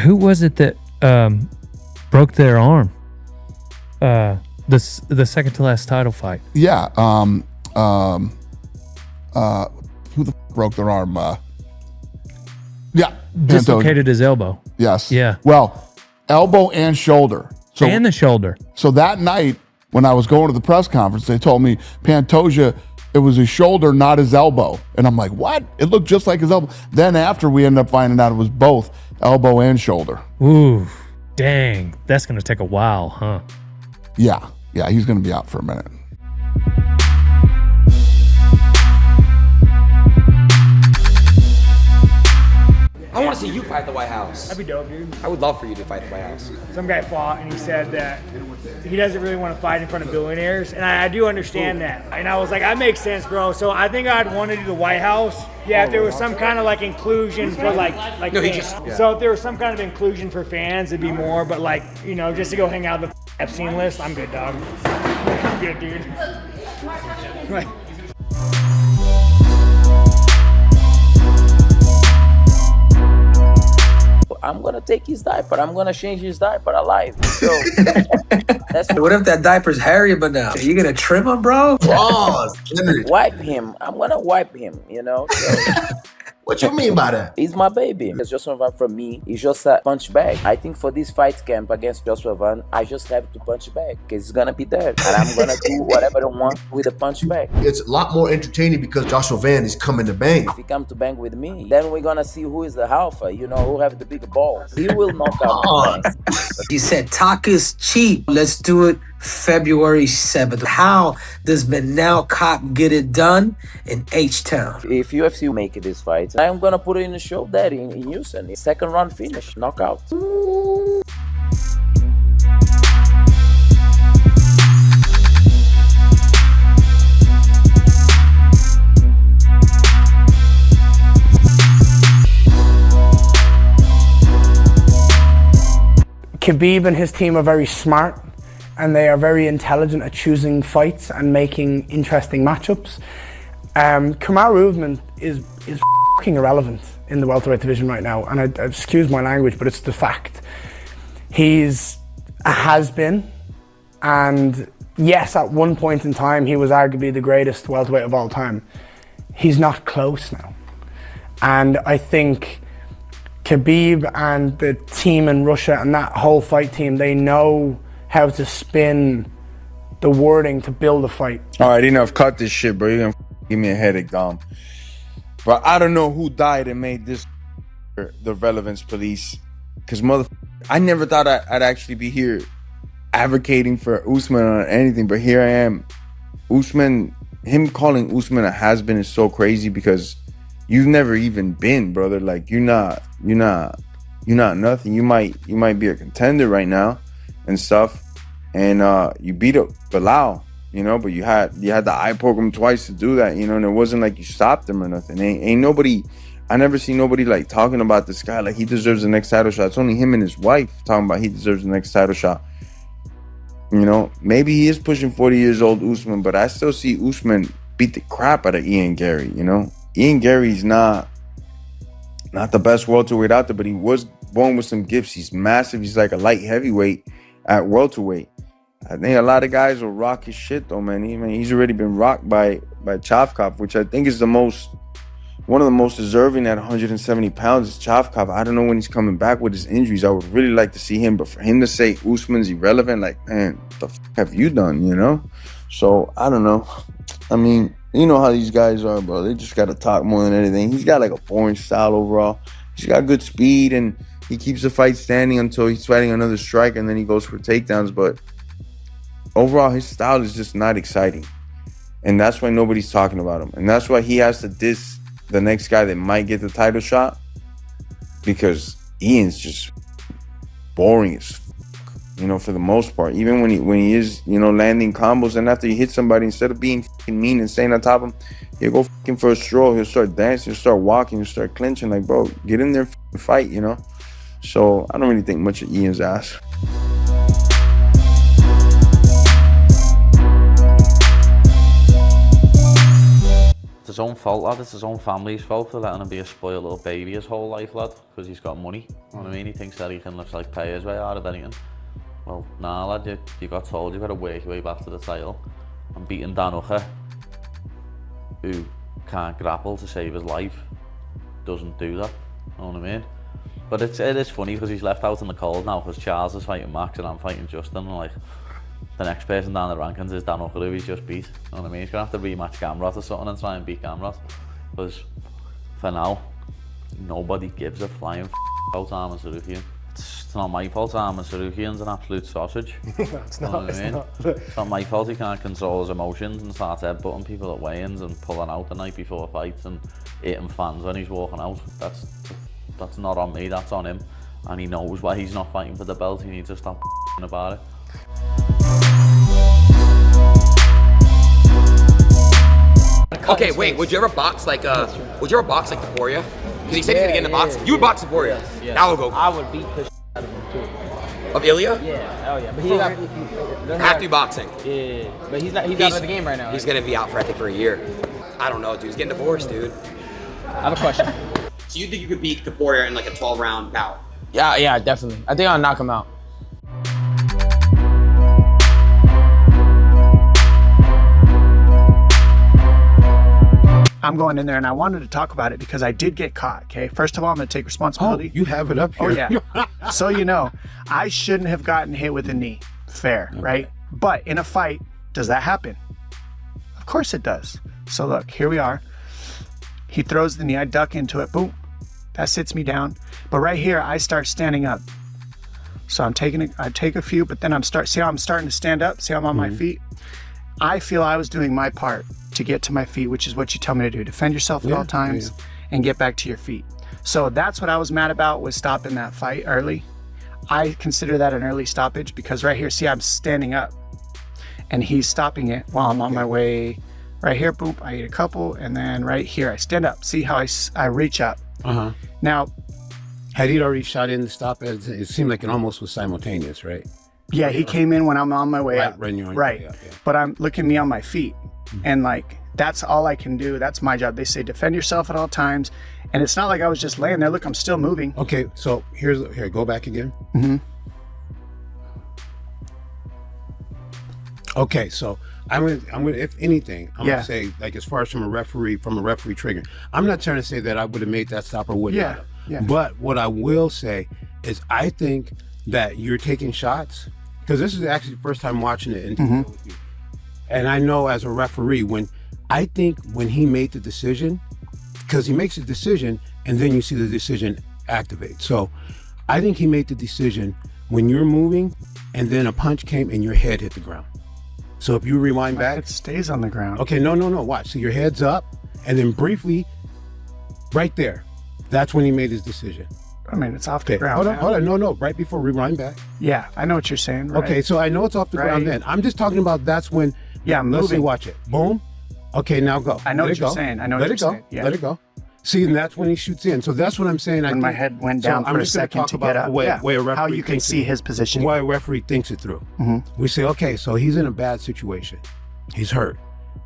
Who was it that broke their arm? The second to last title fight. Yeah. Who the broke their arm? Yeah. Dislocated his elbow. Yes. Yeah. Well, elbow and shoulder. So, And the shoulder. So that night when I was going to the press conference, they told me Pantoja, it was his shoulder, not his elbow. And I'm like, what? It looked just like his elbow. Then after we ended up finding out it was both elbow and shoulder. Ooh, dang. That's going to take a while, huh? Yeah. Yeah, he's going to be out for a minute. I want to see you fight the White House. That'd be dope, dude. I would love for you to fight the White House. Some guy fought and he said that he doesn't really want to fight in front of billionaires, and I do understand that. And I was like, that makes sense, bro. So I think I'd want to do the White House. Yeah, if there was some kind of like inclusion for like No, he fans. just- yeah. So if there was some kind of inclusion for fans, it'd be more. But like, you know, just to go hang out with the Epstein list, I'm good, dog. I'm good, dude. Right. I'm gonna take his diaper. I'm gonna change his diaper alive. So that's What if that diaper's hairy but now? Are you gonna trim him, bro? wipe him. I'm gonna wipe him, you know. So What you mean by that? he's my baby. It's Joshua Van for me. He's just a punch bag. I think for this fight camp against Joshua Van, I just have to punch back because he's gonna be there, and I'm gonna do whatever I want with a punch back. It's a lot more entertaining because Joshua Van is coming to bang. If he come to bang with me, then we're gonna see who is the alpha. You know, who have the bigger balls. He will knock out my ass. He said tacos cheap. Let's do it February 7th. How does Manel Kape get it done in H-Town? If UFC make this fight, I'm gonna put it in the show there in Houston. Second round finish, knockout. Khabib and his team are very smart, and they are very intelligent at choosing fights and making interesting matchups. Kamaru Usman is fucking irrelevant in the welterweight division right now, and I excuse my language, but it's the fact. He's a has-been, and yes, at one point in time, he was arguably the greatest welterweight of all time. He's not close now. And I think Khabib and the team in Russia and that whole fight team, they know how to spin the wording to build a fight. All right, enough. Cut this shit, bro. You're gonna give me a headache, Dom. But I don't know who died and made this the relevance police. Because I never thought I'd actually be here advocating for Usman or anything, but here I am. Usman, him calling Usman a has-been is so crazy because you've never even been, brother. Like you're not nothing. You might be a contender right now and stuff, and you beat up Bilal, you know, but you had to eye poke him twice to do that, you know, and it wasn't like you stopped him or nothing. Ain't nobody, I never see nobody like talking about this guy like he deserves the next title shot. It's only him and his wife talking about he deserves the next title shot. You know, maybe he is pushing 40 years old, Usman, but I still see Usman beat the crap out of Ian Garry, you know. Ian Garry's not the best welterweight out there, but he was born with some gifts. He's massive. He's like a light heavyweight at welterweight. I think a lot of guys will rock his shit though, man. He's already been rocked by Chavkov, which I think is one of the most deserving at 170 pounds is Chavkov. I don't know when he's coming back with his injuries. I would really like to see him, but for him to say Usman's irrelevant, like, man, what the f have you done, you know? So, I don't know. I mean, you know how these guys are, bro. They just got to talk more than anything. He's got like a boring style overall. He's got good speed, and he keeps the fight standing until he's fighting another strike, and then he goes for takedowns. But overall, his style is just not exciting. And that's why nobody's talking about him. And that's why he has to diss the next guy that might get the title shot, because Ian's just boring as fuck, you know, for the most part. Even when he is, you know, landing combos, and after you hit somebody, instead of being fucking mean and staying on top of him, he'll go fucking for a stroll. He'll start dancing, he'll start walking, he'll start clinching. Like, bro, get in there and fight, you know? So I don't really think much of Ian's ass. his own fault, lad. It's his own family's fault for letting him be a spoiled little baby his whole life, lad, because he's got money. You know what I mean? He thinks that he can just like pay his way out of anything. Well, nah, lad, you got told you got to work your way back to the title. And beating Dan Hooker, who can't grapple to save his life, doesn't do that. You know what I mean? But it is funny because he's left out in the cold now because Charles is fighting Max and I'm fighting Justin. And like, the next person down the rankings is Dan Hooker, who he's just beat. You know what I mean? He's going to have to rematch Gamrot or something and try and beat Gamrot. Because for now, nobody gives a flying about Arman Tsarukyan. It's not my fault Arman Tsarukyan's an absolute sausage. It's not, you know it's not my fault he can't control his emotions and starts headbutting people at weigh-ins and pulling out the night before fights and hitting fans when he's walking out. That's not on me, that's on him. And he knows why he's not fighting for the belt. He needs to stop about it. Okay, wait. Would you ever box like Topuria? Because he said he's gonna get into boxing. You would box Topuria. Yes. That would go. I would beat the out of him too. Of Ilya? Yeah. Oh yeah. But he have to be boxing. Yeah. But he's out of the game right now. He's gonna be out for I think for a year. I don't know, dude. He's getting divorced, dude. I have a question. So you think you could beat Topuria in like a 12-round bout? Yeah, definitely. I think I'll knock him out. I'm going in there and I wanted to talk about it because I did get caught, okay? First of all, I'm gonna take responsibility. Oh, you have it up here. Oh yeah. So you know, I shouldn't have gotten hit with a knee. Fair, right? But in a fight, does that happen? Of course it does. So look, here we are. He throws the knee, I duck into it, boom. That sits me down. But right here, I start standing up. So I take a few, but then see how I'm starting to stand up? See how I'm on my feet? I feel I was doing my part to get to my feet, which is what you tell me to do. Defend yourself at all times and get back to your feet. So that's what I was mad about, was stopping that fight early. I consider that an early stoppage because right here, see, I'm standing up and he's stopping it while I'm on my way. Right here, boom, I eat a couple, and then right here, I stand up. See how I reach up. Now, had he already shot in the stop? It seemed like it almost was simultaneous, right? Yeah, he came in when I'm on my way up. Right. But I'm looking at me on my feet, and like that's all I can do. That's my job. They say defend yourself at all times, and it's not like I was just laying there. Look, I'm still moving. Okay, so here, go back again. Okay, so I'm gonna, if anything, I'm gonna say, like, as far as from a referee trigger, I'm not trying to say that I would have made that stop or would not have. Yeah. But what I will say is, I think that you're taking shots, because this is actually the first time watching it with you. And I know as a referee, when he made the decision, because he makes a decision and then you see the decision activate. So I think he made the decision when you're moving and then a punch came and your head hit the ground. So if you rewind back, it stays on the ground. Okay, no, watch. So your head's up, and then briefly, right there, that's when he made his decision. I mean, it's off the ground. Hold on. No, right before rewind back. Yeah, I know what you're saying. Right. Okay, so I know it's off the ground then. I'm just talking about that's when. Yeah, I'm let's moving. see, watch it. Boom. Okay, now go. I know what you're saying. Let it go. Let it go. See, and that's when he shoots in. So that's what I'm saying. When my head went down for a second to get up. The way a referee how you can see his position. Why a referee thinks it through. We say, okay, so he's in a bad situation. He's hurt.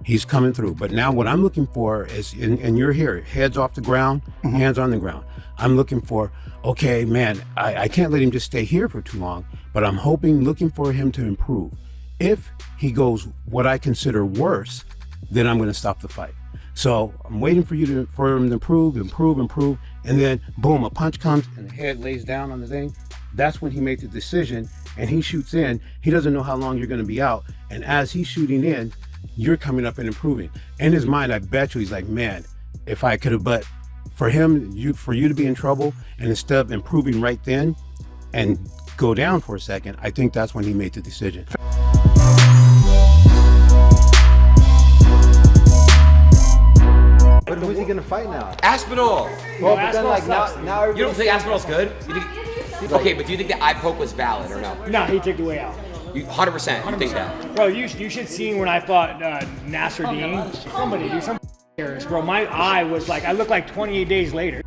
He's coming through. But now what I'm looking for is, and you're here, heads off the ground, hands on the ground. I'm looking for, okay, man, I can't let him just stay here for too long, but I'm looking for him to improve. If he goes what I consider worse, then I'm going to stop the fight. So I'm waiting for him to improve, and then boom, a punch comes and the head lays down on the thing. That's when he made the decision, and he shoots in. He doesn't know how long you're going to be out, and as he's shooting in, you're coming up and improving. In his mind, I bet you he's like, man, if I could have, but for you to be in trouble, and instead of improving right then and go down for a second, I think that's when he made the decision. But who's he gonna fight now? Aspenol. Well, but then like now you don't think Aspenol's good? Okay, but do you think the eye poke was valid or no? No, he took the way out. You 100% you think that? Bro, you should see when I fought Nasruddin. Somebody do some errors, bro. My eye was like, I looked like 28 days later.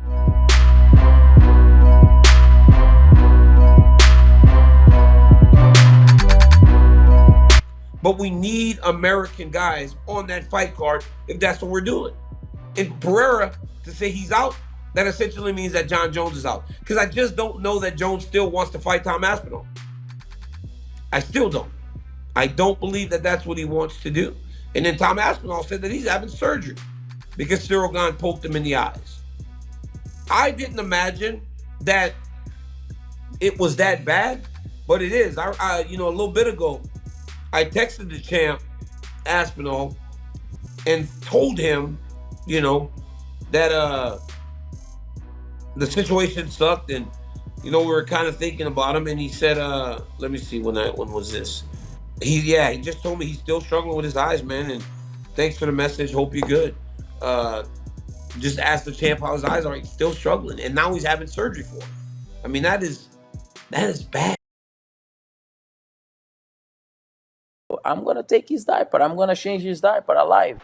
But we need American guys on that fight card if that's what we're doing. in Pereira to say he's out, that essentially means that Jon Jones is out. Because I just don't know that Jones still wants to fight Tom Aspinall. I still don't. I don't believe that that's what he wants to do. And then Tom Aspinall said that he's having surgery because Cyril Gane poked him in the eyes. I didn't imagine that it was that bad, but it is. I a little bit ago, I texted the champ, Aspenol, and told him, that the situation sucked, and we were kind of thinking about him. And he said, let me see, when was this? He just told me he's still struggling with his eyes, man. And thanks for the message. Hope you're good. Just asked the champ how his eyes are. He's still struggling, and now he's having surgery for him. I mean, that is bad. I'm gonna take his diaper. I'm gonna change his diaper alive.